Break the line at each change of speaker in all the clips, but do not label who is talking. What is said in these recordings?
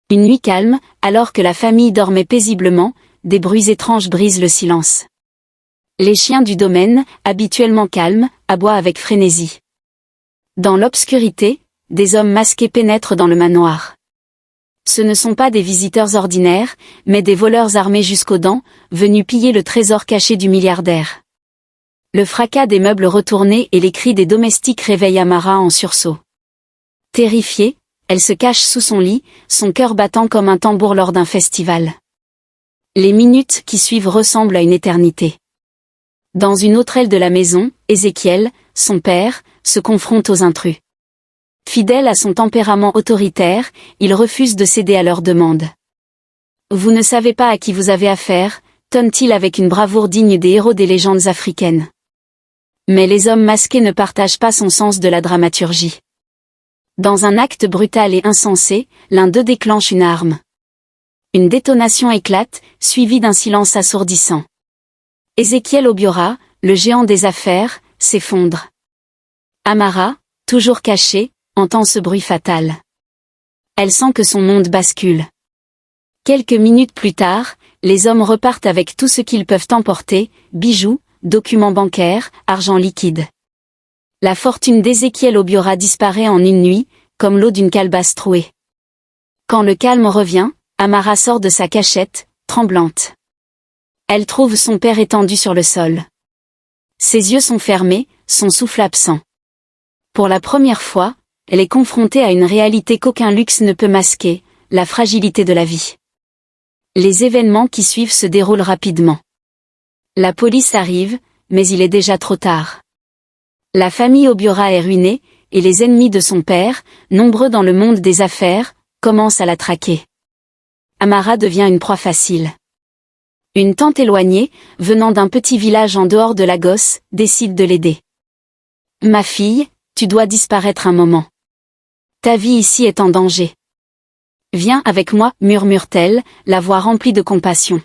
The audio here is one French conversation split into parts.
Une nuit calme, alors que la famille dormait paisiblement, des bruits étranges brisent le silence. Les chiens du domaine, habituellement calmes, aboient avec frénésie. Dans l'obscurité, des hommes masqués pénètrent dans le manoir. Ce ne sont pas des visiteurs ordinaires, mais des voleurs armés jusqu'aux dents, venus piller le trésor caché du milliardaire. Le fracas des meubles retournés et les cris des domestiques réveillent Amara en sursaut. Terrifiée, elle se cache sous son lit, son cœur battant comme un tambour lors d'un festival. Les minutes qui suivent ressemblent à une éternité. Dans une autre aile de la maison, Ézéchiel, son père, se confronte aux intrus. Fidèle à son tempérament autoritaire, il refuse de céder à leurs demandes. « Vous ne savez pas à qui vous avez affaire », tonne-t-il avec une bravoure digne des héros des légendes africaines. Mais les hommes masqués ne partagent pas son sens de la dramaturgie. Dans un acte brutal et insensé, l'un d'eux déclenche une arme. Une détonation éclate, suivie d'un silence assourdissant. Ézéchiel Obiora, le géant des affaires, s'effondre. Amara, toujours cachée, entend ce bruit fatal. Elle sent que son monde bascule. Quelques minutes plus tard, les hommes repartent avec tout ce qu'ils peuvent emporter, bijoux, documents bancaires, argent liquide. La fortune d'Ézéchiel Obiora disparaît en une nuit, comme l'eau d'une calebasse trouée. Quand le calme revient, Amara sort de sa cachette, tremblante. Elle trouve son père étendu sur le sol. Ses yeux sont fermés, son souffle absent. Pour la première fois, elle est confrontée à une réalité qu'aucun luxe ne peut masquer, la fragilité de la vie. Les événements qui suivent se déroulent rapidement. La police arrive, mais il est déjà trop tard. La famille Obiora est ruinée, et les ennemis de son père, nombreux dans le monde des affaires, commencent à la traquer. Amara devient une proie facile. Une tante éloignée, venant d'un petit village en dehors de Lagos, décide de l'aider. « Ma fille, tu dois disparaître un moment. Ta vie ici est en danger. Viens avec moi, murmure-t-elle, la voix remplie de compassion.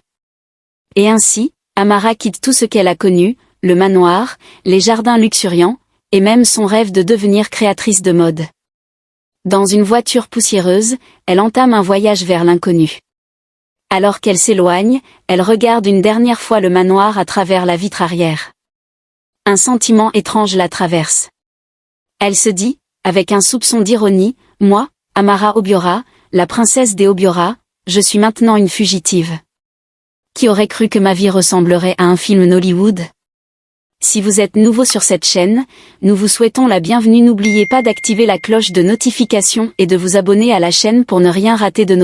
Et ainsi, Amara quitte tout ce qu'elle a connu, le manoir, les jardins luxuriants, et même son rêve de devenir créatrice de mode. Dans une voiture poussiéreuse, elle entame un voyage vers l'inconnu. Alors qu'elle s'éloigne, elle regarde une dernière fois le manoir à travers la vitre arrière. Un sentiment étrange la traverse. Elle se dit, avec un soupçon d'ironie, « Moi, Amara Obiora, la princesse des Obiora, je suis maintenant une fugitive. Qui aurait cru que ma vie ressemblerait à un film Nollywood ? » Si vous êtes nouveau sur cette chaîne, nous vous souhaitons la bienvenue. N'oubliez pas d'activer la cloche de notification et de vous abonner à la chaîne pour ne rien rater de nos